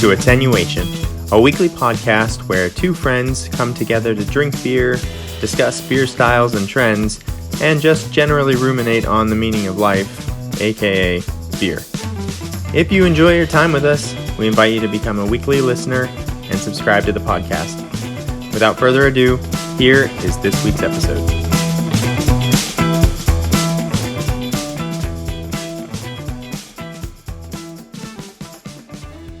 to Attenuation, a weekly podcast where two friends come together to drink beer, discuss beer styles and trends, and just generally ruminate on the meaning of life, aka beer. If you enjoy your time with us, we invite you to become a weekly listener and subscribe to the podcast. Without further ado, here is this week's episode.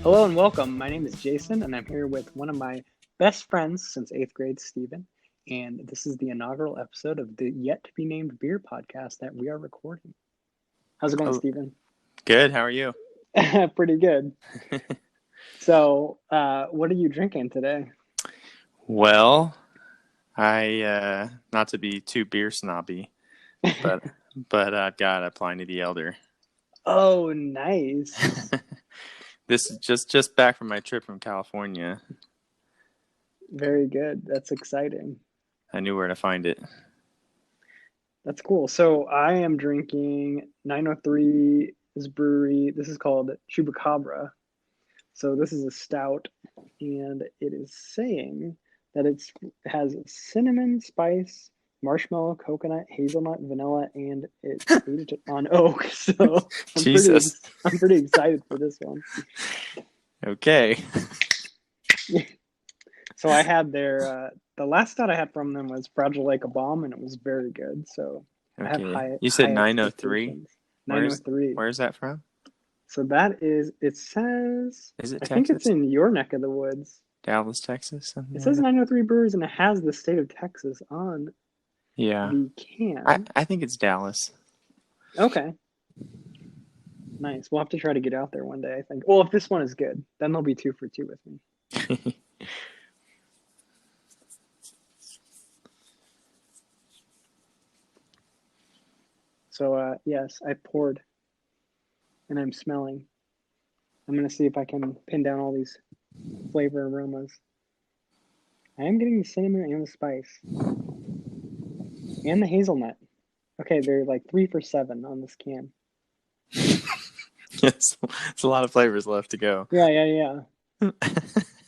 Hello and welcome. My name is Jason, and I'm here with one of my best friends since 8th grade, Stephen. And this is the inaugural episode of the yet-to-be-named beer podcast that we are recording. How's it going, Stephen? Good. How are you? Pretty good. So, what are you drinking today? Well, I not to be too beer snobby, but I've got a Pliny the Elder. Oh, nice. This is just back from my trip from California. Very good. That's exciting. I knew where to find it. That's cool. So I am drinking 903's brewery. This is called Chupacabra. So this is a stout, and it is saying that it has cinnamon, spice, marshmallow, coconut, hazelnut, vanilla, and it's aged on oak. So I'm pretty excited for this one. Okay. So I had their the last stout I had from them was Fragile Like a Bomb, and it was very good. So Okay. I have high. You said high 903. 903. Where's that from? So that is. It says. Is it I Texas? think it's in your neck of the woods. Dallas, Texas. Something It says 903 Brewers, and it has the state of Texas on the can. I think it's Dallas. Okay. Nice. We'll have to try to get out there one day, I think. Well, if this one is good, then they'll be 2 for 2 with me. So, yes, I poured, and I'm smelling. I'm going to see if I can pin down all these flavor aromas. I am getting the cinnamon and the spice. And the hazelnut. Okay, they're like 3 for 7 on this can. Yes, it's a lot of flavors left to go. Yeah.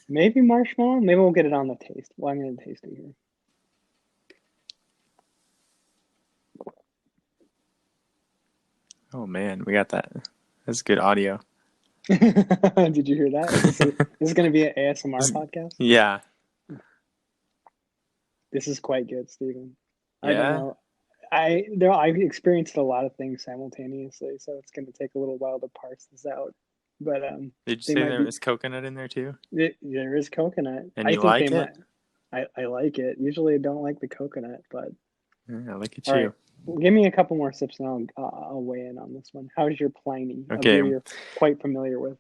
Maybe marshmallow. Maybe we'll get it on the taste. Well, I'm going to taste it here. Oh man, we got that. That's good audio. Did you hear that? This is going to be an ASMR podcast? Yeah. This is quite good, Stephen. Yeah? I don't know. I've experienced a lot of things simultaneously, so it's going to take a little while to parse this out. But did you say there is coconut in there too? There is coconut. And you like it? I like it. Usually I don't like the coconut, but I like it all too. Right. Give me a couple more sips and I'll weigh in on this one. How's your Pliny? Okay. A beer you're quite familiar with.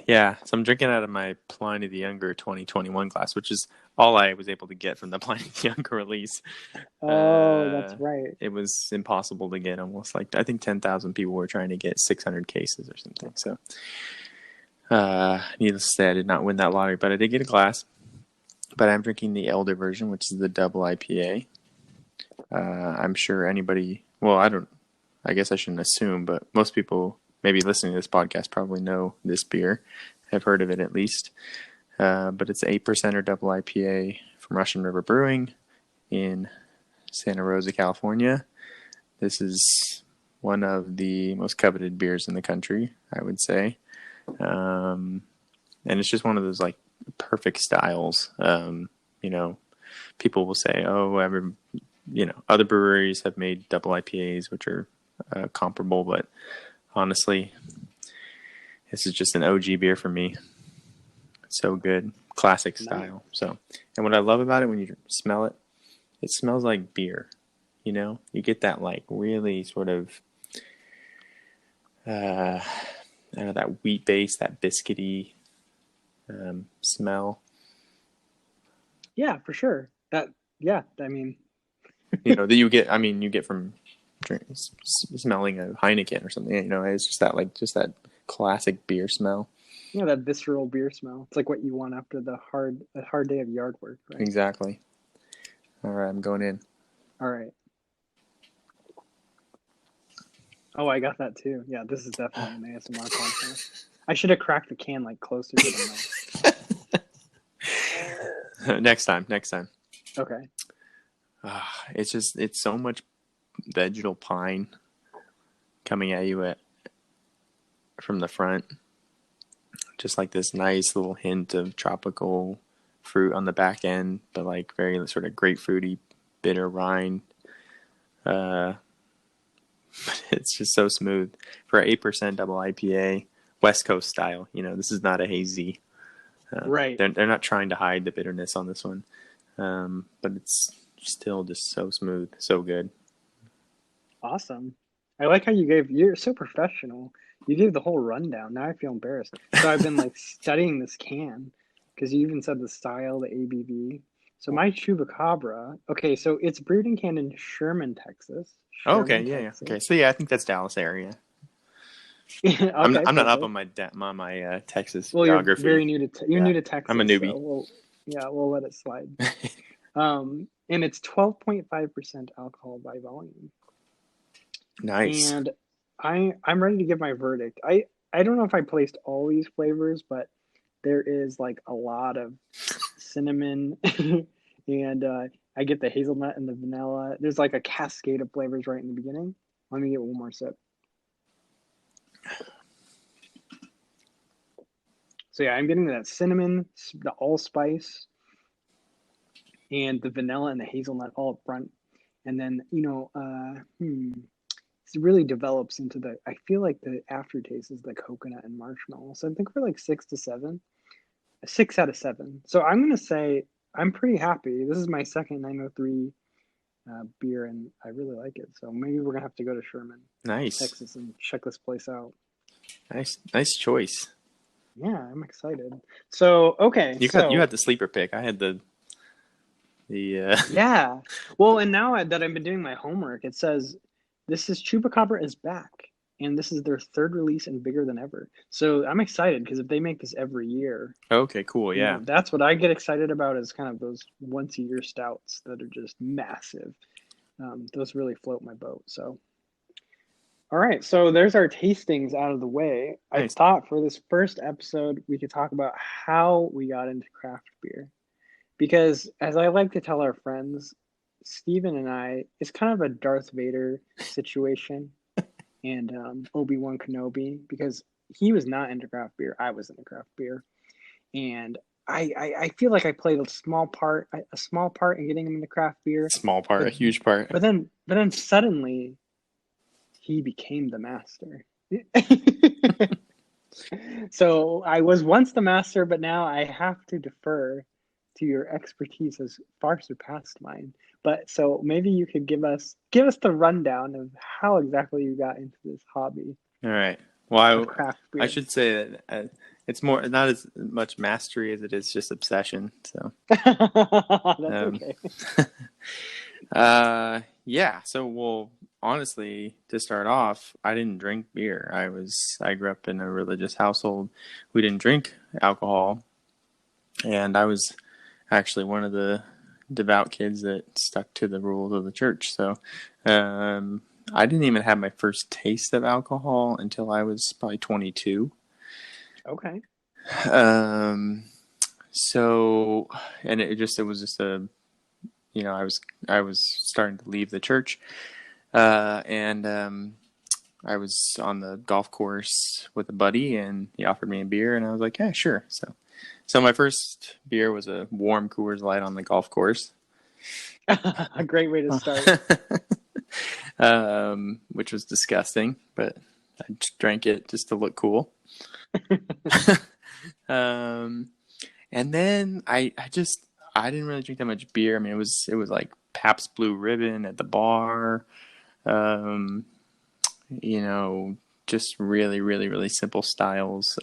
Yeah, so I'm drinking out of my Pliny the Younger 2021 glass, which is all I was able to get from the Pliny the Younger release. Oh, that's right. It was impossible to get. Almost like I think 10,000 people were trying to get 600 cases or something. So, needless to say, I did not win that lottery, but I did get a glass. But I'm drinking the Elder version, which is the double IPA. I'm sure anybody, I guess I shouldn't assume, but most people maybe listening to this podcast probably know this beer, have heard of it at least. But it's 8% or double IPA from Russian River Brewing in Santa Rosa, California. This is one of the most coveted beers in the country, I would say. And it's just one of those like perfect styles. People will say, other breweries have made double IPAs, which are comparable, but honestly, this is just an OG beer for me. It's so good. Classic style. So, and what I love about it, when you smell it, it smells like beer. You get that like really sort of, that wheat base, that biscuity smell. Yeah, for sure. That you get from smelling a Heineken or something. It's just that classic beer smell. Yeah, that visceral beer smell. It's like what you want after a hard day of yard work, right? Exactly. All right, I'm going in. All right. Oh, I got that too. Yeah, this is definitely an ASMR podcast. I should have cracked the can like closer to the Next time. mic. Okay. It's so much vegetal pine coming at you from the front. Just like this nice little hint of tropical fruit on the back end, but like very sort of grapefruity, bitter rind. But it's just so smooth for an 8% double IPA, West Coast style. This is not a hazy. Right. They're not trying to hide the bitterness on this one, but it's still just so smooth, so good. Awesome. I like how you're so professional. You gave the whole rundown. Now I feel embarrassed. So I've been like studying this can because you even said the style, the ABV. So my Chupacabra, okay, so it's brewed and canned in Sherman, Texas. Oh, okay, Sherman, yeah. Texas. Okay, so yeah, I think that's Dallas area. Okay, I'm not up on perfect. my Texas Well, you're very geography. you're Yeah, new to I'm a Texas, newbie. so we'll let it slide. And it's 12.5% alcohol by volume. Nice. And I'm ready to give my verdict. I don't know if I placed all these flavors, but there is like a lot of cinnamon and I get the hazelnut and the vanilla. There's like a cascade of flavors right in the beginning. Let me get one more sip. So yeah, I'm getting that cinnamon, the allspice, and the vanilla and the hazelnut all up front. And then, it really develops into I feel like the aftertaste is the coconut and marshmallow. So I think we're like 6 to 7, 6 out of 7. So I'm going to say I'm pretty happy. This is my second 903 beer, and I really like it. So maybe we're going to have to go to Sherman, Nice. Texas, and check this place out. Nice choice. Yeah, I'm excited. So, okay. You So, had the sleeper pick. I had the yeah. Well, and now that I've been doing my homework, it says this is Chupacabra is back, and this is their third release and bigger than ever. So I'm excited because if they make this every year, Okay, cool. Yeah. that's what I get excited about is kind of those once a year stouts that are just massive. Those really float my boat. So, all right. So there's our tastings out of the way. I Nice. thought for this first episode, we could talk about how we got into craft beer. Because as I like to tell our friends, Steven and I, it's kind of a Darth Vader situation and Obi-Wan Kenobi because he was not into craft beer. I was into craft beer. And I feel like I played a small part in getting him into craft beer, Small part, but a huge part. but then suddenly he became the master. So I was once the master, but now I have to defer to your expertise has far surpassed mine. But so maybe you could give us the rundown of how exactly you got into this hobby All right. Well, of craft I beer. should say that it's not as much mastery as it is just obsession. So, That's um, okay. yeah. So, well, honestly, to start off, I didn't drink beer. I grew up in a religious household. We didn't drink alcohol, and I was actually one of the devout kids that stuck to the rules of the church. So, I didn't even have my first taste of alcohol until I was probably 22. Okay. Um, so, and it was just I was starting to leave the church, and I was on the golf course with a buddy, and he offered me a beer, and I was like, yeah, sure. So my first beer was a warm Coors Light on the golf course. A great way to start. Which was disgusting, but I just drank it just to look cool. Um, and then I didn't really drink that much beer. I mean, it was like Pabst Blue Ribbon at the bar. Um, you know, just really, really, really simple styles.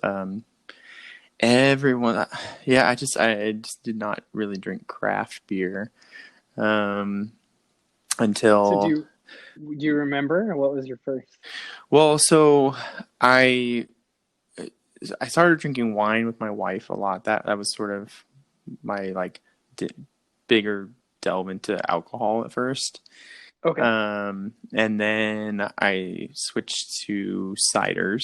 Everyone, yeah, I just did not really drink craft beer So until do you remember what was your first? well, so I I started drinking wine with my wife a lot. That was sort of my like bigger delve into alcohol at first. Okay. And then I switched to ciders.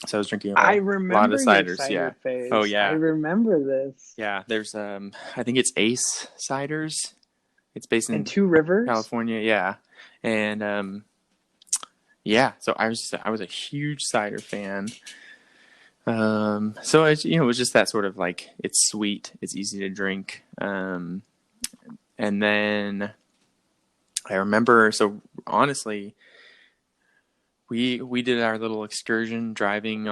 So I was drinking I a lot of remember your ciders. cider Yeah. Oh phase. I yeah. remember this. Yeah. There's I think it's Ace Ciders. It's based And in Two Rivers. California. Yeah. And yeah. So I was a huge cider fan. So it, it was just that sort of like, it's sweet, it's easy to drink. And then I remember, so honestly, we did our little excursion driving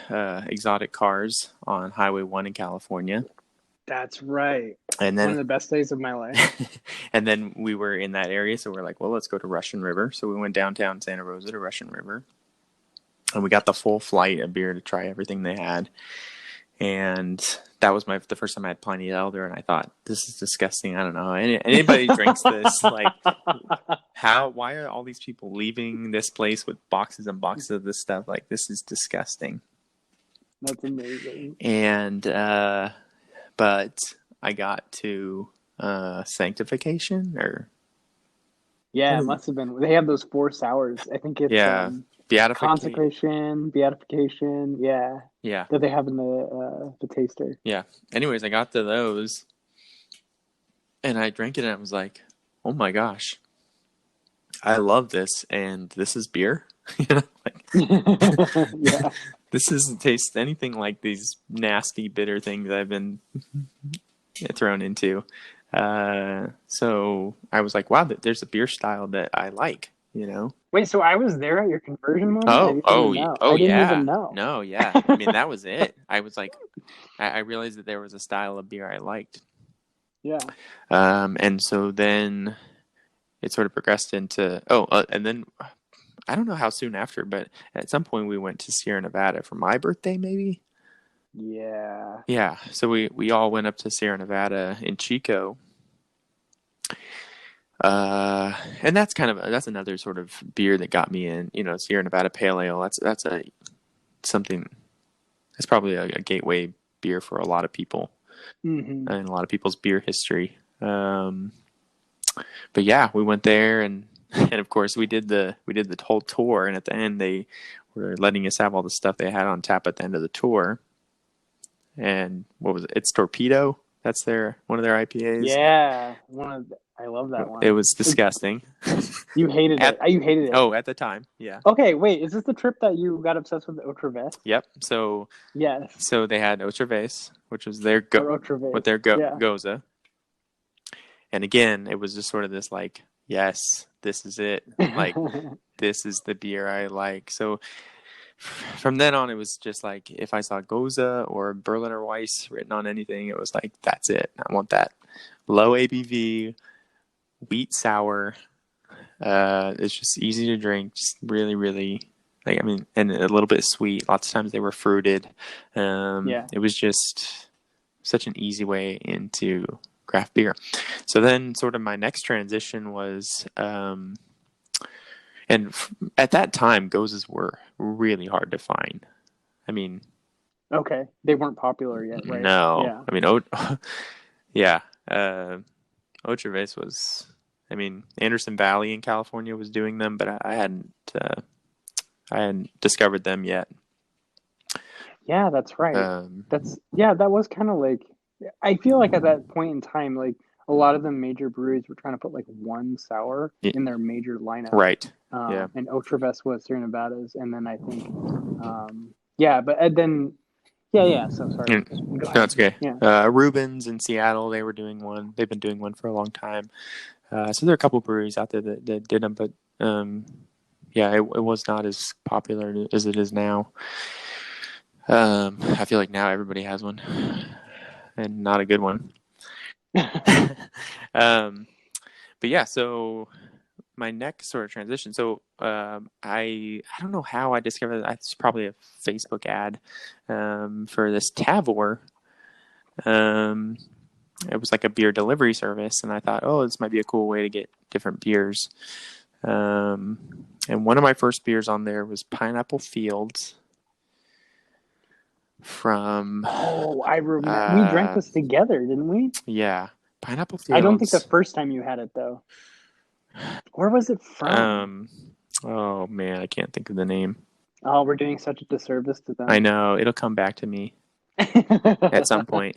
exotic cars on Highway 1 in California. That's right. And One of then the best days of my life. and then we were in that area, so we're like, well, let's go to Russian River. So we went downtown Santa Rosa to Russian River. And we got the full flight of beer to try everything they had. And that was the first time I had Pliny Elder, and I thought, this is disgusting. I don't know. Anybody drinks this, like, why are all these people leaving this place with boxes and boxes of this stuff? Like, this is disgusting. That's amazing. And, but I got to sanctification, or... Yeah, it must have been. They have those 4 sours. I think it's consecration, beatification. Yeah. Yeah. That they have in the taster. Yeah. Anyways, I got to those, and I drank it, and I was like, oh my gosh, I love this, and this is beer. Yeah. This doesn't taste anything like these nasty, bitter things I've been thrown into. So I was like, wow, there's a beer style that I like, Wait, so I was there at your conversion moment? Oh, I didn't even know. No, yeah. I mean, that was it. I was like, I realized that there was a style of beer I liked. Yeah. And so then it sort of progressed into, and then I don't know how soon after, but at some point we went to Sierra Nevada for my birthday, maybe. Yeah. Yeah. So we all went up to Sierra Nevada in Chico. And that's another sort of beer that got me in, Sierra Nevada Pale Ale. That's probably a gateway beer for a lot of people, and a lot of people's beer history. But yeah, we went there, and of course we did the whole tour, and at the end they were letting us have all the stuff they had on tap at the end of the tour. And what was it? It's Torpedo. That's one of their IPAs. Yeah, I love that one. It was disgusting. You hated it. You hated it. Oh, at the time, yeah. Okay, wait. Is this the trip that you got obsessed with Otravez? Yep. So yes. So they had Otravez, which was their Goza. And again, it was just sort of this like, yes, this is it. Like, this is the beer I like. So from then on, it was just like, if I saw Goza or Berliner Weiss written on anything, it was like, that's it. I want that. Low ABV, wheat sour. It's just easy to drink. Just really, really, and a little bit sweet. Lots of times they were fruited. It was just such an easy way into craft beer. So then sort of my next transition was, and at that time, Gozas were really hard to find. Okay. They weren't popular yet, right? No. Yeah. Yeah. Otravez was, Anderson Valley in California was doing them, but I hadn't discovered them yet. Yeah, that's right. That was kind of like, I feel like at that point in time, like a lot of the major breweries were trying to put like one sour in their major lineup. Right. And Otravez was Sierra Nevada's, and then I think, So sorry. That's okay. Yeah. Rubens in Seattle, they were doing one. They've been doing one for a long time. So there are a couple breweries out there that did them, but it was not as popular as it is now. I feel like now everybody has one, and not a good one. But yeah, so my next sort of transition. So I don't know how I discovered that. It's probably a Facebook ad for this Tavor. It was like a beer delivery service, and I thought, oh, this might be a cool way to get different beers. And one of my first beers on there was Pineapple Fields from... Oh, I remember. We drank this together, didn't we? Yeah. Pineapple Fields. I don't think the first time you had it, though. Where was it from? Oh, man, I can't think of the name. Oh, we're doing such a disservice to I them. know it'll come back to me at some point.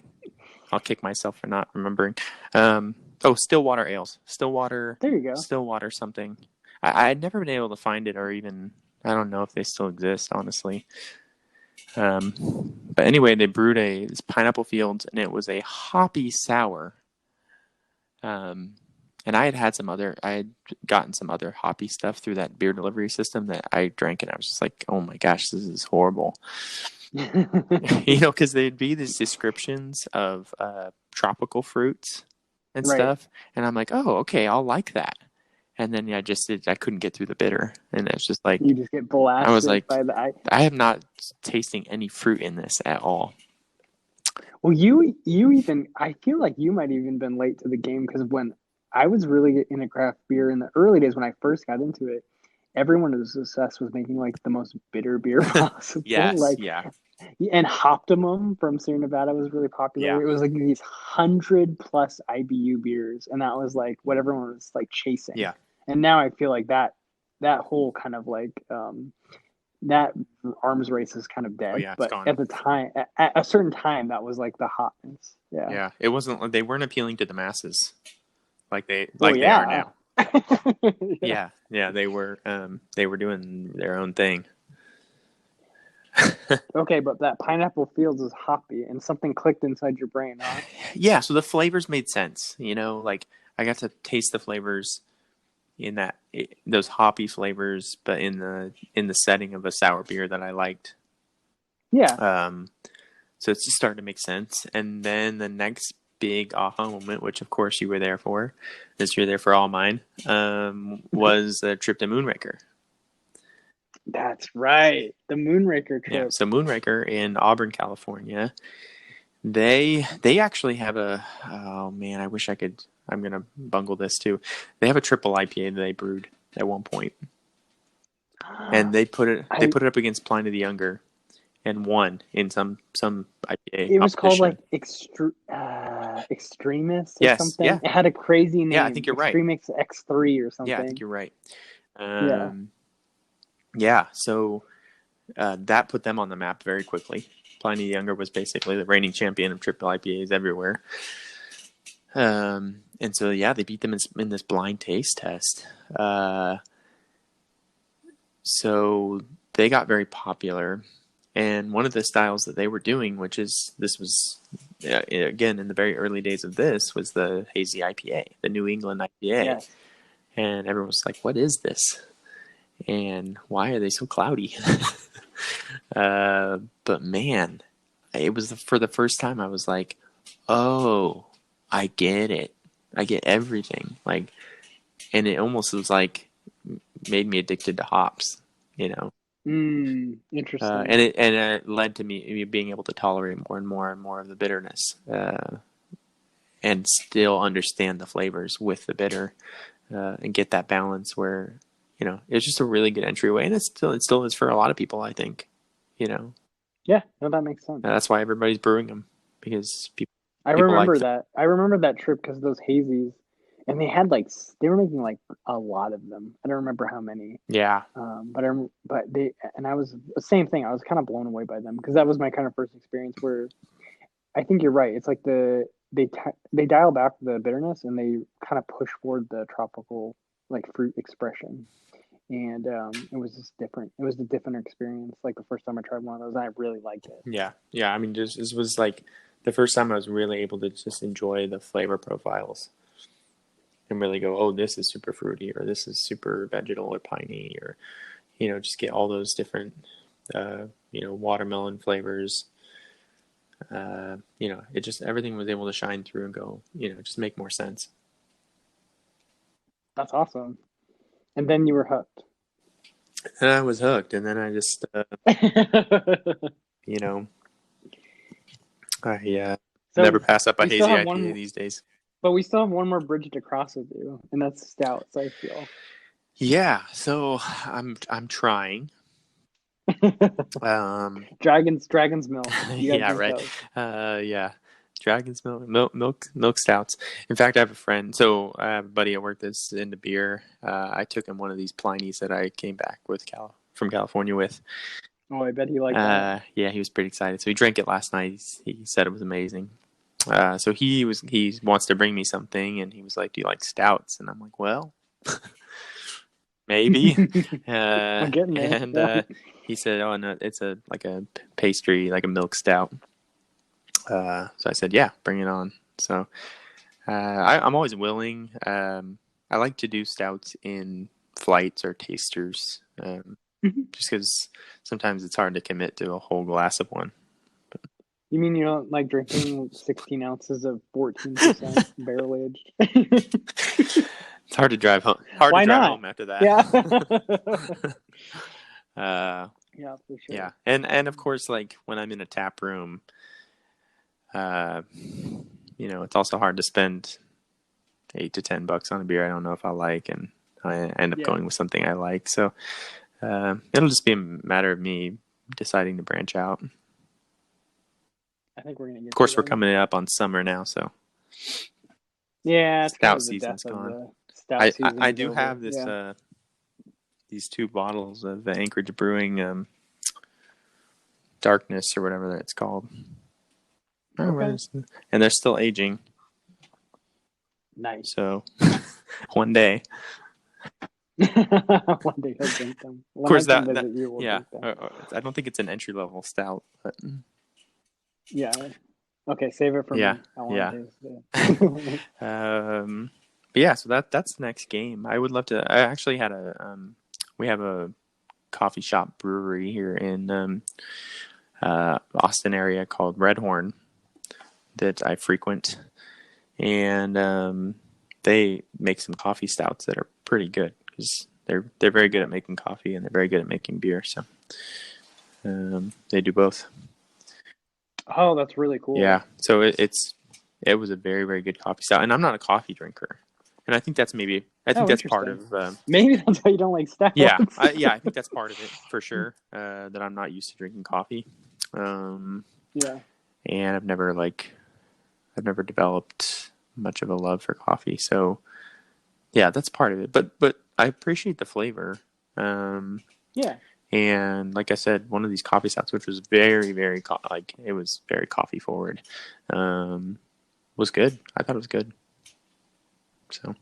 I'll kick myself for not remembering. Um, oh, Stillwater ales, There you go. Stillwater something. I'd never been able to find it, or even I don't know if they still exist, honestly. Um, but anyway, they brewed this Pineapple Fields, and it was a hoppy sour. Um, and I had gotten some other hoppy stuff through that beer delivery system that I drank, and I was just like, oh my gosh, this is horrible. Because there'd be these descriptions of tropical fruits and Right. stuff, and I'm like, oh, okay, I'll like that. And then I couldn't get through the bitter, and it's just like You just get I was blasted like, by the eye. I am not tasting any fruit in this at all. Well, you even I feel like you might even been late to the game because when I was really into craft beer in the early days when I first got into it, everyone was obsessed with making like the most bitter beer possible. Yes, Like yeah, and Optimum from Sierra Nevada was really yeah, popular. It was like these 100+ IBU beers, and that was like what everyone was like chasing. yeah. And now I feel like that whole kind of like that arms race is kind of Oh dead. yeah, it's But gone. at the time, at a certain time, that was like the hotness. Yeah. Yeah, it wasn't. They weren't appealing to the masses Well, like they are yeah. now. Yeah. Yeah, yeah, they were. They were doing their own thing. Okay, but that Pineapple Fields is hoppy, and something clicked inside your brain, huh? Yeah, so the flavors made sense. Like I got to taste the flavors in those hoppy flavors, but in the setting of a sour beer that I liked. Yeah. Um, so it's just starting to make sense. And then the next big aha moment, which of course you were there for, as you're there for all mine, was a trip to Moonraker. That's right. The Moonraker Yeah, trip. so Moonraker in Auburn, California. They actually have a oh man, I wish I could. I'm gonna bungle this too. They have a triple IPA that they brewed at one point, and they I put it up against Pliny the Younger and won in some IPA it was called like competition. Extremis or Yes, something. yeah, It had a crazy yeah. I think name, you're right. Extremix X3 or Yeah, I think something. you're right. Yeah. Um, yeah, so that put them on the map very quickly. Pliny the Younger was basically the reigning champion of triple IPAs everywhere. And so yeah, they beat them in this blind taste test. So they got very popular. And one of the styles that they were doing, this was again in the very early days of this, was the hazy IPA, the New England IPA. Yes. And everyone was like, "What is this? And why are they so cloudy?" But man, it was for the first time I was like, "Oh, I get it. I get everything." Like, and it almost was like made me addicted to hops, you know. Interesting. And it led to me being able to tolerate more and more and more of the bitterness, and still understand the flavors with the bitter, and get that balance where it's just a really good entryway, and it still is for a lot of people, I think. You know, Yeah, no, that makes sense. that's why everybody's brewing them, because I people like remember them. that. I remember that trip because those hazies, and they were making like a lot of them. I don't remember how many. Yeah, But they and I was the same thing. I was kind of blown away by them because that was my kind of first experience where I think you're right. It's like they dial back the bitterness and they kind of push forward the tropical like fruit expression. And it was just different. It was a different experience. Like the first time I tried one of those, I really liked it. yeah. I mean, just this was like the first time I was really able to just enjoy the flavor profiles and really go, oh, this is super fruity, or this is super vegetal or piney, or just get all those different watermelon flavors. It just everything was able to shine through and go, just make more sense. That's awesome. And then you were hooked. And I was hooked, and then I just, you know, I never So pass up a we still hazy have IPA one, these days. but we still have one more bridge to cross with you, and that's stouts. I feel. Yeah, so I'm trying. Um, Dragon's milk. You got to yeah, drink right. those. Yeah, Dragon's milk stouts. In fact, I have a friend. So I have a buddy at work that's into beer. I took him one of these Pliny's that I came back with from California with. Oh, I bet he liked that. Yeah, he was pretty excited. So he drank it last night. He said it was amazing. So he wants to bring me something, and he was like, "Do you like stouts?" And I'm like, "Well, maybe." I'm getting there. And Yeah. he said, "Oh, no, it's like a pastry, like a milk stout." So I said, "Yeah, bring it on." So I'm always willing. I like to do stouts in flights or tasters, just because sometimes it's hard to commit to a whole glass of one. You mean you don't like drinking 16 ounces of 14% barrel aged? It's hard to drive home. Hard to Why drive not? home after Yeah. that. uh, Yeah, for sure. yeah, and of course, like when I'm in a tap room, uh, it's also hard to spend $8 to $10 on a beer I don't know if I like, and I end up Yeah. going with something I like. So it'll just be a matter of me deciding to branch out. I think we're gonna get. Of course, we're there. coming up on summer now, so Yeah, it's kind stout of the season's death of gone. the stout season. I is do over. have this Yeah. these 2 bottles of Anchorage Brewing Darkness or whatever that's called. Okay. And they're still aging. Nice. So one day, One day he'll drink them. of When I course, come that visit you, we'll yeah. drink them. I don't think it's an entry level stout, but Yeah. Okay, save it for yeah, me. I want yeah. to taste it. But yeah, so that's the next game. I would love to. I actually had we have a coffee shop brewery here in Austin area called Red Horn that I frequent, and they make some coffee stouts that are pretty good because they're very good at making coffee and they're very good at making beer. So they do both. Oh, that's really cool. Yeah, so it was a very, very good coffee stout, and I'm not a coffee drinker, and I think that's that's part of maybe that's why you don't like stouts. I think that's part of it for sure. That I'm not used to drinking coffee. Yeah. And I've never developed much of a love for coffee. So yeah, that's part of it. But I appreciate the flavor. Yeah. And like I said, one of these coffee stouts, which was very, very it was very coffee forward, was good. I thought it was good. So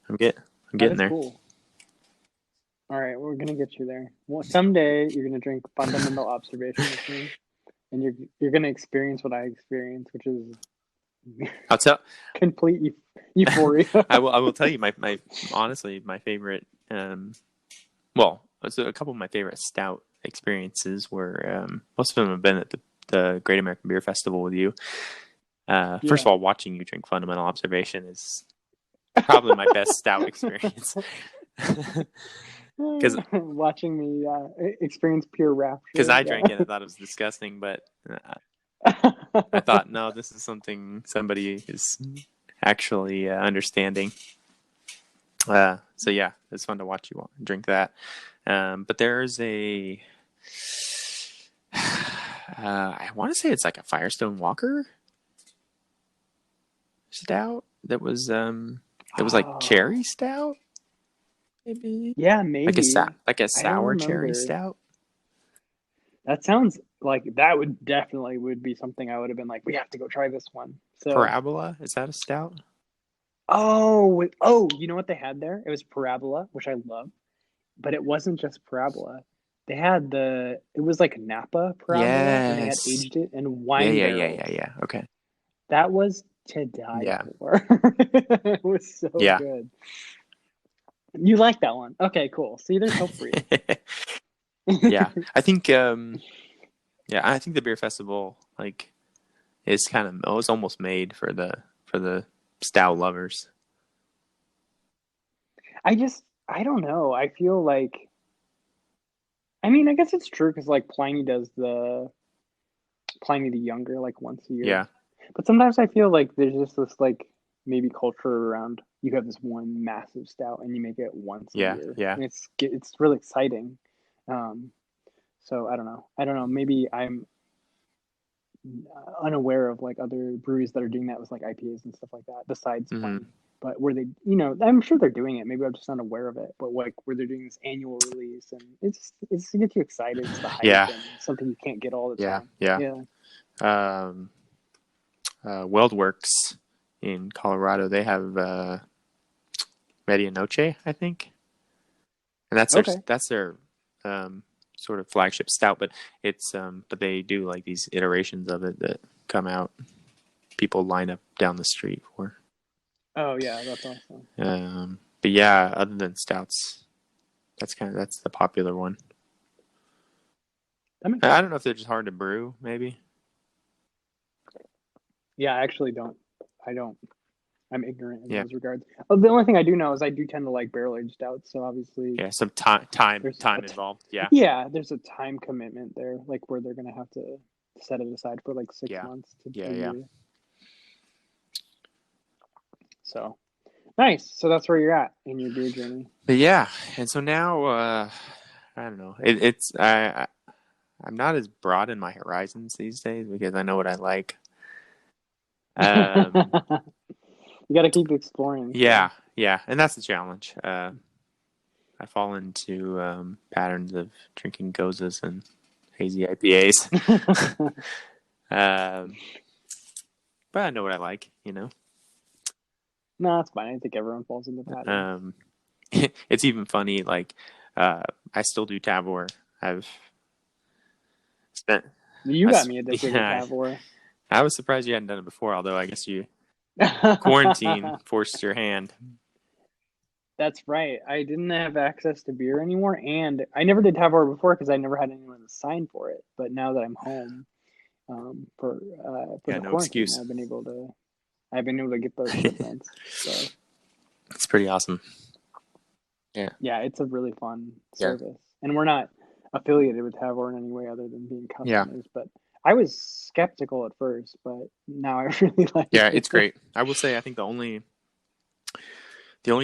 I'm getting there. Cool. All right, we're gonna get you there. Well, someday you're gonna drink fundamental observation with me, and you're gonna experience what I experienced, which is I'll tell complete euphoria. I will tell you my honestly my favorite so a couple of my favorite stout experiences were most of them have been at the Great American Beer Festival with you. First of all, watching you drink fundamental observation is probably my best stout experience. Because watching me experience pure rapture. Because I drank it, I thought it was disgusting, but I thought, no, this is something somebody is actually understanding. So yeah, it's fun to watch you drink that. But there's I want to say it's like a Firestone Walker stout that was it was like cherry stout, maybe. Yeah, maybe like a sour cherry stout. That sounds like that would be something I would have been like, we have to go try this one. So Parabola, is that a stout? Oh, you know what they had there? It was Parabola, which I love, but it wasn't just Parabola. They had it was like Napa Parabola, and they had aged it in wine barrels. Yeah. Okay. That was to die for. It was so good. You like that one? Okay, cool. See, there's hope for you. Yeah, I think I think the beer festival is it's almost made for the stout lovers. I don't know. I feel like, I mean, I guess it's true because like Pliny does Pliny the Younger like once a year. Yeah. But sometimes I feel like there's just this like maybe culture around you have this one massive stout and you make it once a year. Yeah. And it's really exciting. So I don't know. Maybe I'm unaware of like other breweries that are doing that with like IPAs and stuff like that besides Pliny. but where they, I'm sure they're doing it. Maybe I'm just not aware of it. But like where they're doing this annual release, and it gets you excited. It's the hype Yeah, and something you can't get all the yeah, time. yeah. Yeah. Weldworks in Colorado, they have Medianoche, I think, and Okay. that's their sort of flagship stout. But it's but they do like these iterations of it that come out. People line up down the street for. Oh yeah, that's awesome. But yeah, other than stouts, that's the popular one. That makes I sense. don't know if they're just hard to brew, maybe. Yeah, I actually don't. I don't. I'm ignorant in Yeah, those regards. Oh, the only thing I do know is I do tend to like barrel aged stouts. So obviously, yeah, some time there's involved. Yeah, yeah, there's a time commitment there, like where they're gonna have to set it aside for like 6 months to a yeah. year. So nice. So that's where you're at in your beer journey. But yeah, and so now I don't know. I'm not as broad in my horizons these days because I know what I like. Um, You got to keep exploring. yeah, yeah, and that's the challenge. I fall into patterns of drinking gozas and hazy IPAs. So. But I know what I like, No, that's fine. I think everyone falls into patterns. It's even funny. Like, I still do Tavor. I've spent. You got me addicted to Yeah, Tavor. I was surprised you hadn't done it before. Although I guess you quarantine forced your hand. That's right. I didn't have access to beer anymore, and I never did Tavor before because I never had anyone to sign for it. But now that I'm home for Yeah, the no quarantine, excuse. I've been able to get those shipments. So It's pretty awesome. Yeah. yeah, it's a really fun Yeah. service, and we're not affiliated with Tavor in any way other than being Yeah. customers. But I was skeptical at first, but now I really like Yeah, it. it's great. I will say I think the only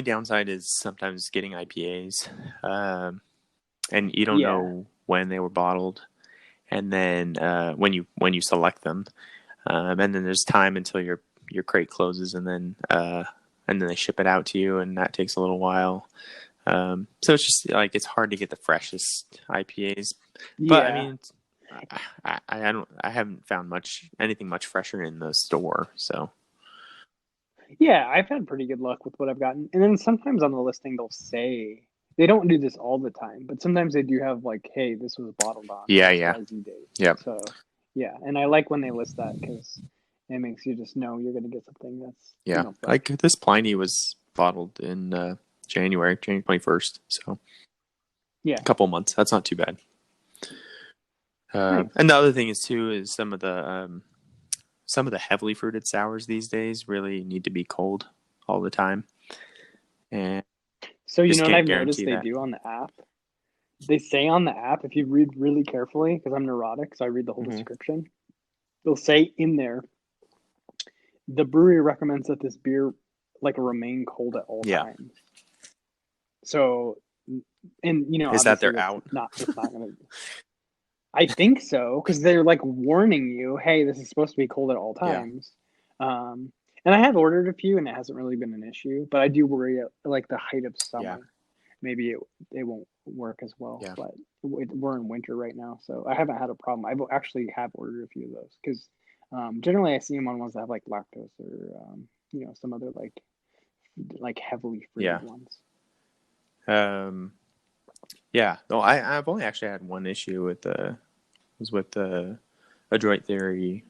downside is sometimes getting IPAs, and you don't Yeah, know when they were bottled, and then when you select them, and then there's time until your crate closes, and then they ship it out to you, and that takes a little while. So it's just like it's hard to get the freshest IPAs, but I yeah. mean, I haven't found anything much fresher in the store, so. Yeah, I've had pretty good luck with what I've gotten. And then sometimes on the listing, they'll say, they don't do this all the time, but sometimes they do have like, hey, this was bottled on Yeah, yeah, XYZ date. yep. So, yeah. And I like when they list that because it makes you just know you're going to get something that's, Yeah, fresh. like this Pliny was bottled in January 21st, so Yeah. a couple months. That's not too bad. Nice. And the other thing is too is some of the heavily fruited sours these days really need to be cold all the time, and So, just what can't I've noticed guarantee they that. do on the app? They say on the app, if you read really carefully, because I'm neurotic, so I read the whole Mm-hmm. description, they'll say in there, the brewery recommends that this beer like remain cold at all times. So, and Is that obviously they're out? it's not gonna. I think so because they're like warning you, hey, this is supposed to be cold at all Yeah. times. And I have ordered a few, and it hasn't really been an issue. But I do worry at like the height of summer, Yeah. maybe it won't work as well. Yeah. But we're in winter right now, so I haven't had a problem. I've actually have ordered a few of those because generally I see them on ones that have like lactose or some other like heavily fruited ones. Yeah. No, I've only actually had one issue with the Adroit Theory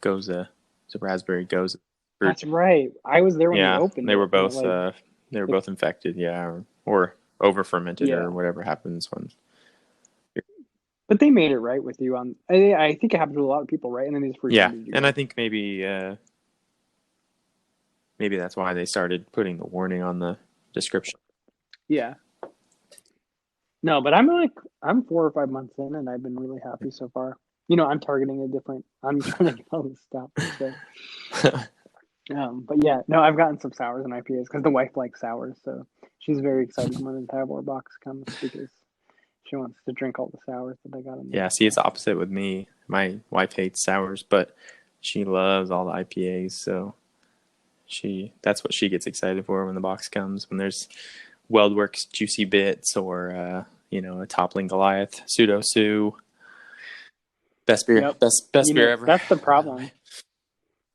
Goza. It's a raspberry Goza. That's right. I was there when they opened they it. were both And they were both infected. Yeah, or over fermented yeah, or whatever happens when. but they made it right with you on. I think it happened to a lot of people, right? And then they just refunded you. And I think maybe that's why they started putting the warning on the description. Yeah. No, but I'm 4 or 5 months in, and I've been really happy so far. I'm targeting I'm trying to get all this stuff. So. But yeah, no, I've gotten some sours and IPAs because the wife likes sours, so she's very excited when the Tavor box comes because she wants to drink all the sours that I got in there. Yeah, see, it's opposite with me. My wife hates sours, but she loves all the IPAs, so That's what she gets excited for when the box comes. When there's Weldworks Juicy Bits or a Toppling Goliath, Pseudo Sue. Best beer, Yep. best beer ever. That's the problem.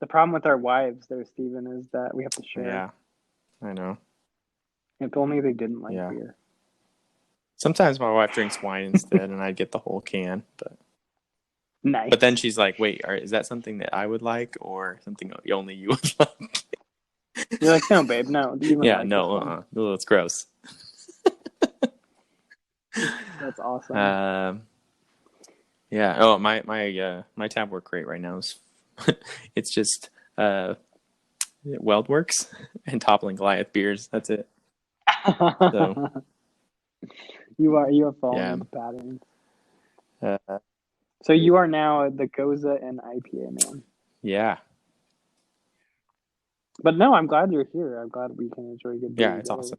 The problem with our wives there, Stephen, is that we have to share. Yeah, I know. If only they didn't like Yeah. beer. Sometimes my wife drinks wine instead, and I'd get the whole can. Nice. But then she's like, "Wait, is that something that I would like, or something only you would like?" You're like, no, babe, no. You Yeah, like no, it's gross. That's awesome. Yeah. Oh, my tab work rate right now is it's just Weldworks and Toppling Goliath beers. That's it. So you have fallen yeah. into patterns. Uh, So you are now the Goza and IPA man. yeah. But no, I'm glad you're here. I'm glad we can enjoy good beer Yeah, it's together. awesome.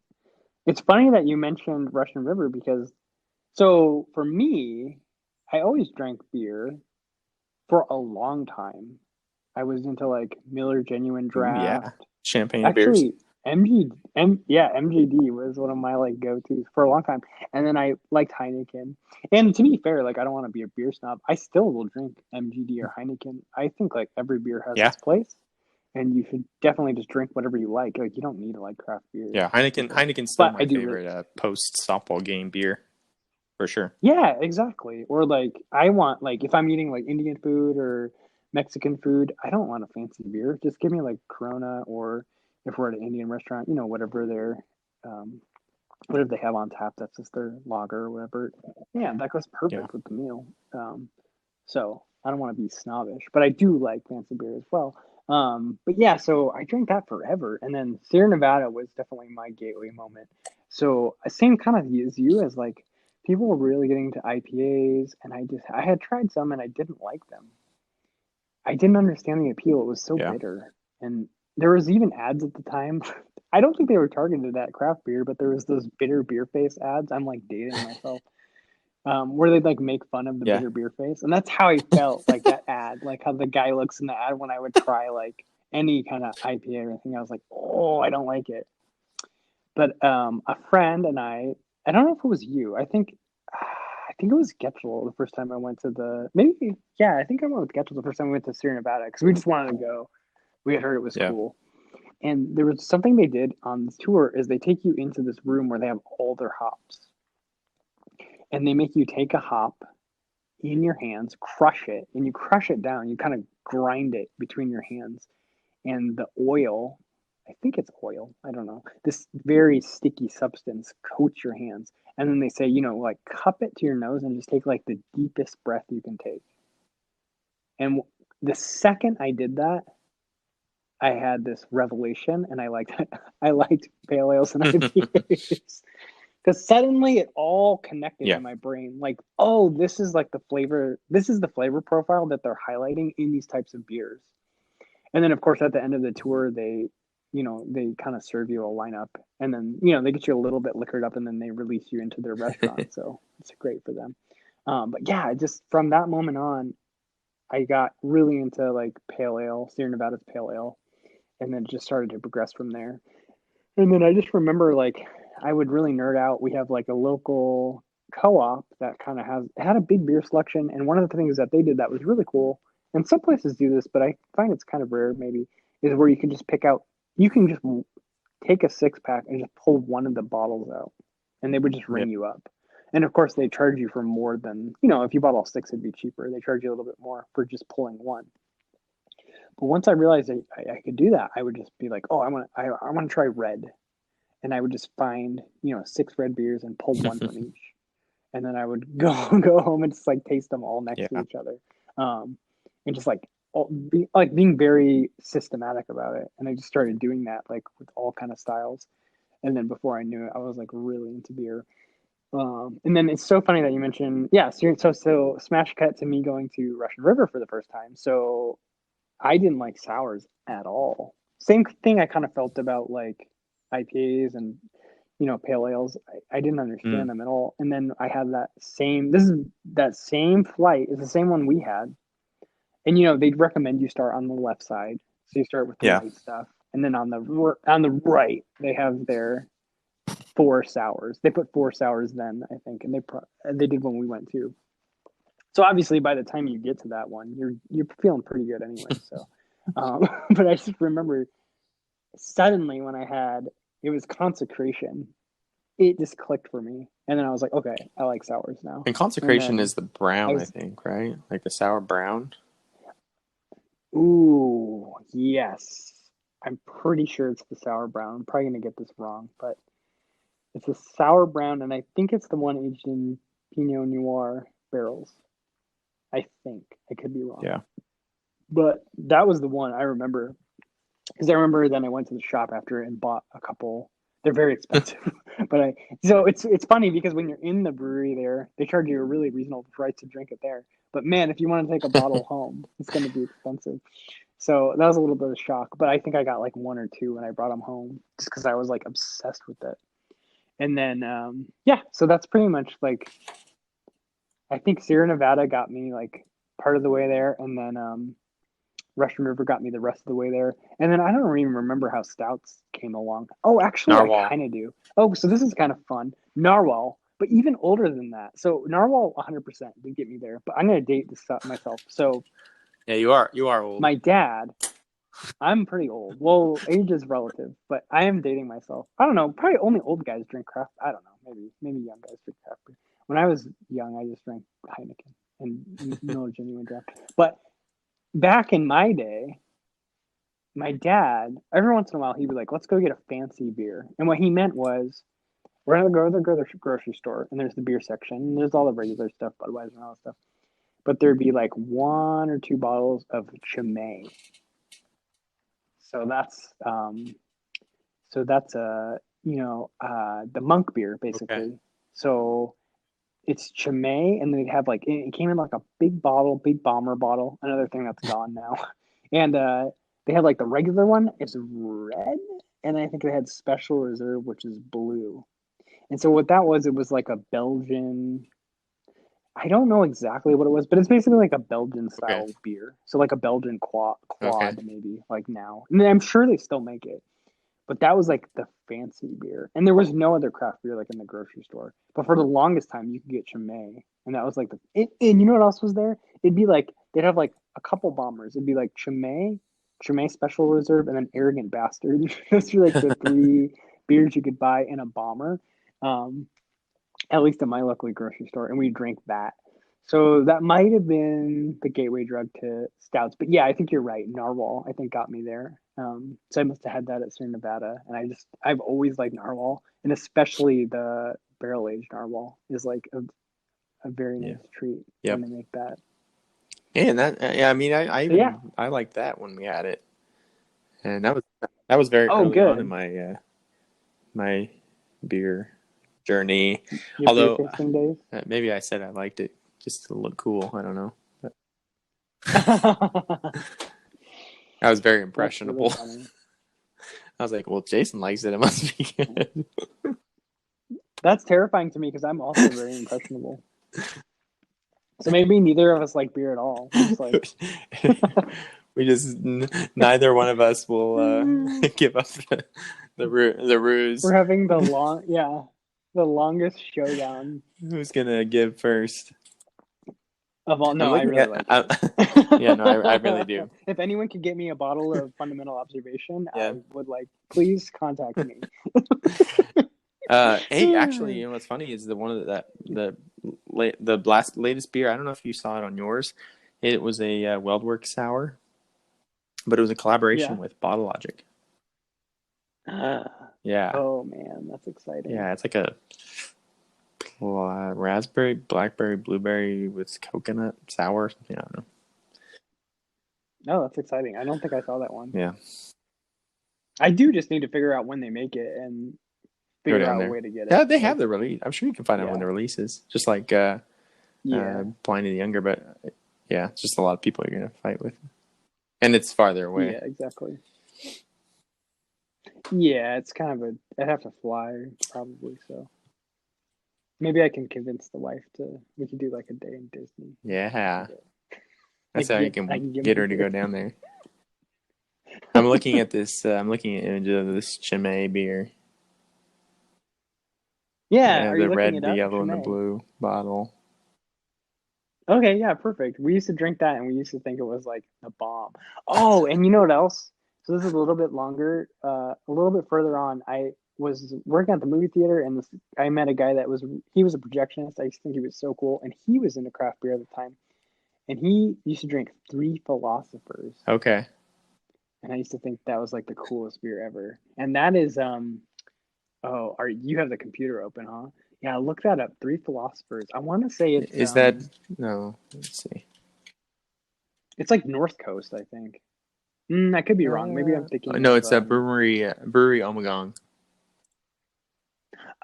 It's funny that you mentioned Russian River because, so for me, I always drank beer for a long time. I was into like Miller Genuine Ooh, Draft. yeah. Champagne beers. Actually, MGD was one of my like go-tos for a long time. And then I liked Heineken. And to be fair, like I don't want to be a beer snob. I still will drink MGD or Heineken. I think like every beer has Yeah. its place. And you should definitely just drink whatever you like. Like you don't need to like craft beer. Yeah, Heineken's still But my I do favorite post softball game beer, for sure. Yeah, exactly. Or like I want like if I'm eating like Indian food or Mexican food, I don't want a fancy beer. Just give me like Corona or if we're at an Indian restaurant, whatever um whatever they have on tap, that's just their lager or whatever. Yeah, that goes Yeah. perfect with the meal. So I don't want to be snobbish, but I do like fancy beer as well. But yeah, so I drank that forever, and then Sierra Nevada was definitely my gateway moment. So same kind of as you, as like people were really getting to IPAs, and I had tried some and I didn't like them. I didn't understand the appeal. It was so Yeah. bitter, and there was even ads at the time. I don't think they were targeted at craft beer, but there was those bitter beer face ads. I'm like dating myself. Where they'd like make fun of the Yeah. bitter beer face, and that's how I felt like that ad, like how the guy looks in the ad when I would try like any kind of IPA or anything. I was like, oh, I don't like it. But a friend and I don't know if it was you. I think it was Getchell the first time I went to I think I went with Getchell the first time we went to Sierra Nevada because we just wanted to go. We had heard it was Yeah. cool. And there was something they did on this tour is they take you into this room where they have all their hops. And they make you take a hop in your hands, crush it, and you crush it down. You kind of grind it between your hands. And the oil, I think it's oil, I don't know, this very sticky substance coats your hands. And then they say, like cup it to your nose and just take like the deepest breath you can take. And the second I did that, I had this revelation and I liked pale ales and IPAs. Because suddenly it all connected Yeah. in my brain. Like, oh, this is like the flavor. This is the flavor profile that they're highlighting in these types of beers. And then, of course, at the end of the tour, they kind of serve you a lineup, and then they get you a little bit liquored up, and then they release you into their restaurant. So it's great for them. But yeah, just from that moment on, I got really into like pale ale, Sierra Nevada's pale ale, and then just started to progress from there. And then I just remember like I would really nerd out. We have like a local co-op that kind of had a big beer selection, and one of the things that they did that was really cool. And some places do this, but I find it's kind of rare. Maybe is where you can just pick out. You can just take a 6-pack and just pull one of the bottles out, and they would just Yeah. ring you up. And of course, they charge you for more than if you bought all six, it'd be cheaper. They charge you a little bit more for just pulling one. But once I realized I could do that, I would just be like, oh, I want to try red, and I would just find 6 red beers and pull one from each, and then I would go home and just like taste them all next to Yeah. each other, and just like being very systematic about it. And I just started doing that like with all kind of styles, and then before I knew it, I was like really into beer. And then it's so funny that you mentioned, yeah. So smash cut to me going to Russian River for the first time. So I didn't like sours at all. Same thing I kind of felt about like IPAs and pale ales. I didn't understand Mm. them at all. And then I had that same flight is the same one we had. And they'd recommend you start on the left side. So you start with the Yeah. light stuff. and then on the right they have their 4 sours. They put 4 sours then, I think, and they did when we went too. So obviously, by the time you get to that one, you're feeling pretty good anyway. So, but I just remember suddenly when it was consecration, it just clicked for me, and then I was like, okay, I like sours now. And And consecration then is the brown, I think, right? Like the sour brown. ooh, yes, I'm pretty sure it's the sour brown. I'm probably gonna get this wrong, but it's a sour brown, and I think it's the one aged in Pinot Noir barrels. I think I could be wrong. Yeah. But that was the one I remember, because I remember then I went to the shop after and bought a couple. They're very expensive, but so it's funny because when you're in the brewery there, they charge you a really reasonable price to drink it there. But man, if you want to take a bottle home, it's going to be expensive. So that was a little bit of a shock. But I think I got like one or two when I brought them home, just because I was like obsessed with it. And then yeah, so that's pretty much like I think Sierra Nevada got me like part of the way there, and then Russian River got me the rest of the way there. And then I don't even remember how Stouts came along. Oh, actually, I Narwhal. kind of do. Oh, so this is kind of fun. Narwhal, but even older than that. So Narwhal 100% did get me there, but I'm going to date this myself. So Yeah, you are old. my dad, I'm pretty old. Well, age is relative, but I am dating myself. I don't know. Probably only old guys drink craft. I don't know. Maybe young guys drink craft beer. When I was young, I just drank Heineken and no genuine draft. But back in my day, my dad, every once in a while, he'd be like, let's go get a fancy beer. And what he meant was, we're going to go to the grocery store, and there's the beer section, and there's all the regular stuff, Budweiser and all that stuff. But there'd be like 1 or 2 bottles of Chimay. So that's the monk beer, basically. Okay. So it's Chimay, and they'd have like, it came in like a big bottle, big bomber bottle, another thing that's gone now. And they had like the regular one is red, and I think they had special reserve, which is blue. And so what that was, it was like a Belgian. I don't know exactly what it was, but it's basically like a Belgian Okay. style beer. So like a Belgian Okay. quad maybe like now. And I'm sure they still make it. But that was like the fancy beer. And there was no other craft beer like in the grocery store. But for the longest time you could get Chimay. And that was like and you know what else was there? It'd be like they'd have like a couple bombers. It'd be like Chimay Special Reserve, and then Arrogant Bastard. Those are like the three beers you could buy in a bomber. Um, at least in my local grocery store, and we drank that. So that might have been the gateway drug to stouts. But yeah, I think you're right. Narwhal, I think, got me there. So I must have had that at Sierra Nevada, and I've always liked Narwhal, and especially the barrel aged Narwhal is like a very Yeah. nice treat when Yep. they make that. Yeah, and I mean, So yeah. I liked that when we had it, and that was very Oh, early on in good. my my beer journey. Your beer Although tasting days. maybe I said I liked it just to look cool. I don't know. But I was very That's really impressionable. funny. I was like, well, Jason likes it. It must be good. That's terrifying to me because I'm also very impressionable. So maybe neither of us like beer at all. We're just like We just neither one of us will give up the ruse. we're having the longest showdown Who's gonna give first? of all. I'm No, I looking really at. like it. Yeah, no, I really do. If anyone could get me a bottle of Fundamental Observation, Yeah. I would please contact me. Hey, actually, you know what's funny is the latest beer. I don't know if you saw it on yours. It was a Weldwork sour, but it was a collaboration Yeah. with Bottle Logic. Yeah. Oh man, that's exciting. Yeah, it's like a raspberry, blackberry, blueberry with coconut sour. Yeah, I don't know. Oh, that's exciting. I don't think I saw that one. Yeah, I do just need to figure out when they make it and go figure down out a there. way to get it. Yeah, they have the release. I'm sure you can find out when Yeah. the release is. Just like Yeah. Pliny the Younger, but yeah, it's just a lot of people you're gonna fight with, and it's farther away. Yeah, exactly. Yeah, it's kind of I'd have to fly probably, so maybe I can convince the wife we could do like a day in Disney. Yeah, I that's how you can can get get my her to go beer. down there. I'm looking at this. I'm looking at images of this Chimay beer. Yeah, Yeah, are you the looking red, it the up? yellow, and the Chimay. blue bottle. Okay, yeah, perfect. We used to drink that and we used to think it was like a bomb. Oh, and you know what else? So this is a little bit longer, a little bit further on. I was working at the movie theater and I met a guy that he was a projectionist. I used to think he was so cool, and he was into craft beer at the time. And he used to drink Three Philosophers. Okay. And I used to think that was like the coolest beer ever. And that is oh, are you have the computer open, huh? Yeah, look that up. Three Philosophers. I want to say Is that no? Let's see. it's like North Coast, I think. I could be wrong. Maybe I'm thinking No, of it's that brewery Ommegang.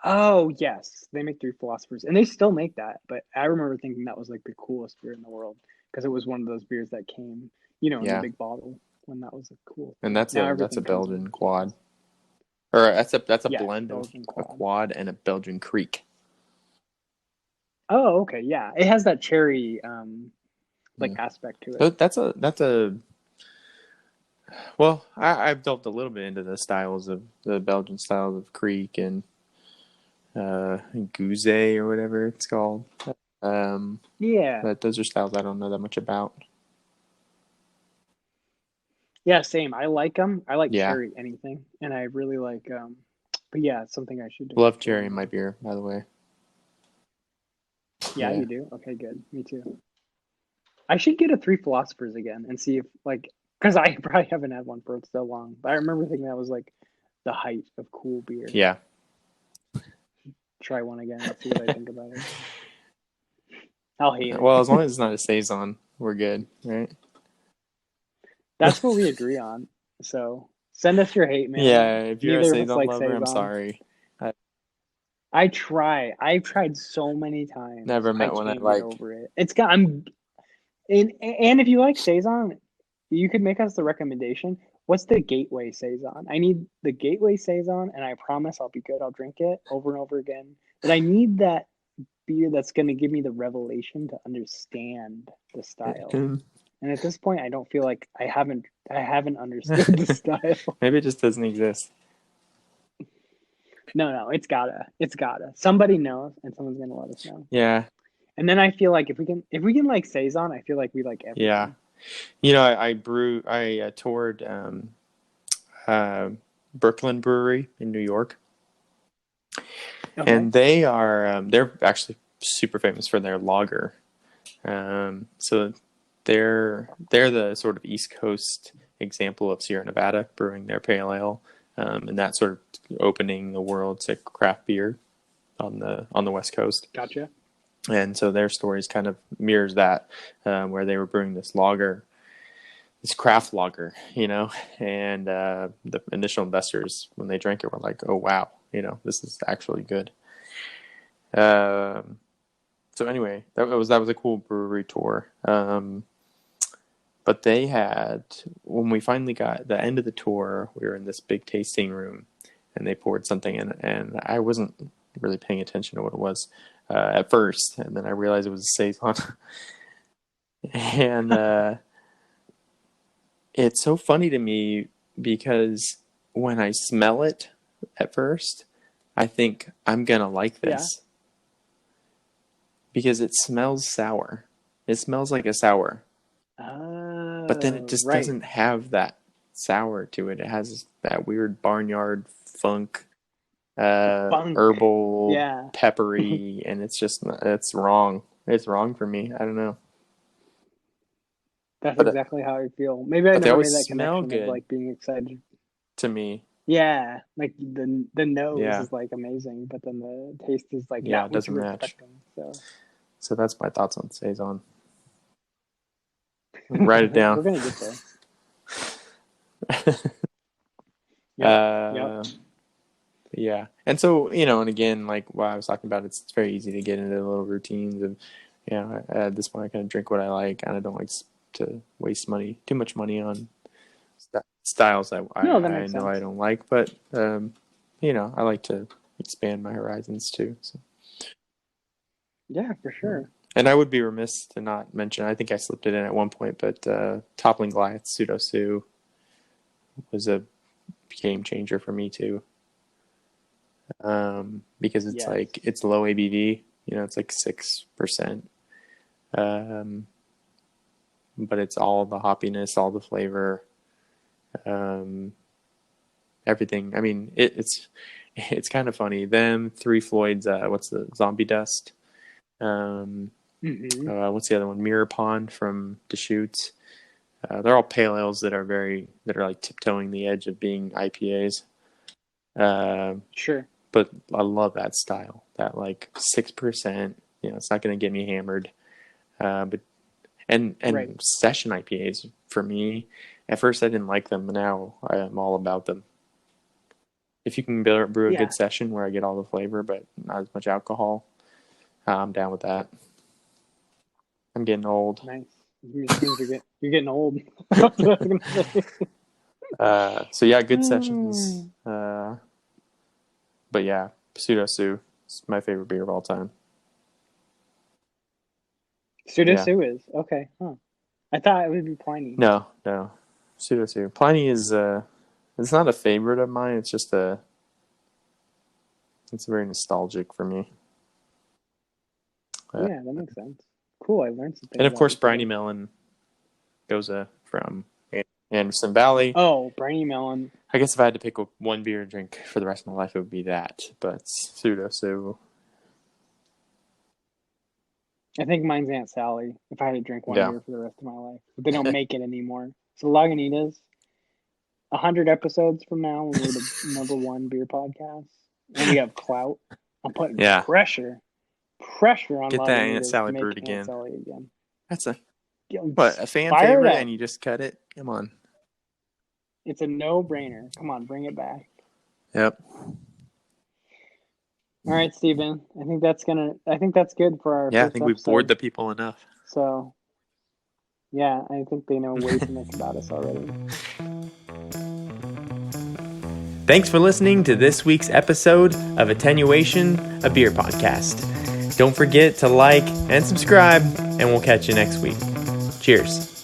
oh yes, they make Three Philosophers, and they still make that. But I remember thinking that was like the coolest beer in the world because it was one of those beers that came, in the Yeah, big bottle when that was a cool and thing. Now that's a everything comes in Belgian quad, cans. or that's a Yes, blend of Belgian a quad. quad and a Belgian Creek. Oh, okay, yeah, it has that cherry like Yeah. aspect to it. So that's a well, I've delved a little bit into the styles of the Belgian styles of Creek and Gouze or whatever it's called. Um, Yeah, but those are styles I don't know that much about. yeah, same. I like them. I like Yeah, cherry anything, and I really like But yeah, it's something I should love get cherry in my into. beer, by the way. Yeah, Yeah, you do. Okay, good. Me too. I should get a Three Philosophers again and see if like because I probably haven't had one for so long. But I remember thinking that was like the height of cool beer. yeah. Try one again and see what I think about it. I'll hate Well, as long it. as it's not a saison, we're good, right? That's what we agree on. So send us your hate mail. Yeah, if you're a Neither of us saison like lover, I'm saison. sorry. I I try. I've tried so many times. never I met one I can't get like. over it. It's got. And if you like saison, you could make us the recommendation. What's the gateway saison? I need the gateway saison, and I promise I'll be good. I'll drink it over and over again. But I need that beer that's going to give me the revelation to understand the style. And at this point, I don't feel like I haven't understood the style. Maybe it just doesn't exist. No, it's gotta. Somebody knows, and someone's gonna let us know. Yeah, And then I feel like if we can like saison, I feel like we like yeah. everything. I toured uh, Brooklyn Brewery in New York, Okay, and they're actually super famous for their lager. So they're the sort of East Coast example of Sierra Nevada brewing their pale ale, and that sort of opening the world to craft beer on the West Coast. gotcha. And so their stories kind of mirrors that, where they were brewing this lager, this craft lager, and the initial investors, when they drank it, were like, "Oh wow, this is actually good." Um, so anyway, that was a cool brewery tour. But they had, when we finally got the end of the tour, we were in this big tasting room, and they poured something in, and I wasn't really paying attention to what it was at first, and then I realized it was a saison, and it's so funny to me because when I smell it at first, I think I'm gonna like Yeah. this because it smells sour. It smells like a sour, but then it Oh, just right. doesn't have that sour to it. It has that weird barnyard funk, Funk. herbal, Yeah. peppery, and it's wrong. It's wrong for me. I don't know, That's but exactly how I feel. Maybe I but they never always made that smell connection of good like being excited. to me. Yeah, like the nose Yeah, is like amazing, but then the taste is like yeah, not it what you doesn't were match. expecting. So So that's my thoughts on saison. Write it down. we're gonna get there. Yep. Yep. uh, yeah, and so and again, like what I was talking about, it's very easy to get into little routines of, at this point, I kind of drink what I like, and I don't like to waste too much money on styles that No, that I makes know I sense. don't like, but I like to expand my horizons too. So, Yeah, for yeah. sure. And I would be remiss to not mention. I think I slipped it in at one point, but Toppling Goliath Pseudo Sue. was a game changer for me too. Because it's Yes. like it's low ABV, it's like 6%. But it's all the hoppiness, all the flavor, everything. I mean, it's kind of funny. Them, Three Floyds, what's the Zombie Dust? What's the other one? Mirror Pond from Deschutes. They're all pale ales that are like tiptoeing the edge of being IPAs. Sure. But I love that style. That like 6%. It's not going to get me hammered. But Right. session IPAs for me. At first, I didn't like them, but now I am all about them. If you can brew a Yeah. good session where I get all the flavor but not as much alcohol, I'm down with that. I'm getting old. Nice. You're getting old. That's what I was gonna say. So yeah, good sessions. But yeah, Pseudo Sue is my favorite beer of all time. Pseudo Sue is okay. Huh. I thought it would be Pliny. No. Pseudo Sue. Pliny is it's not a favorite of mine. It's just it's very nostalgic for me. Yeah, that makes sense. Cool. I learned something. And of course, Briny Melon goes from Anderson Valley. Oh, Briny Melon. I guess if I had to pick one beer to drink for the rest of my life, it would be that. But Pseudo Sue. I think mine's Aunt Sally. If I had to drink one beer for the rest of my life, but they don't make it anymore. So Lagunitas, 100 episodes from now, when we're the #1 beer podcast, and we have clout. I'm putting pressure on get Lagunitas that Aunt Sally to make brewed Aunt again. Sally again. That's a fan favorite, and you just cut it. Come on, it's a no-brainer. Come on, bring it back. Yep. All right, Steven. I think that's good for our. Yeah, I think we've bored the people enough. So, yeah, I think they know way too much about us already. Thanks for listening to this week's episode of Attenuation, a beer podcast. Don't forget to like and subscribe, and we'll catch you next week. Cheers.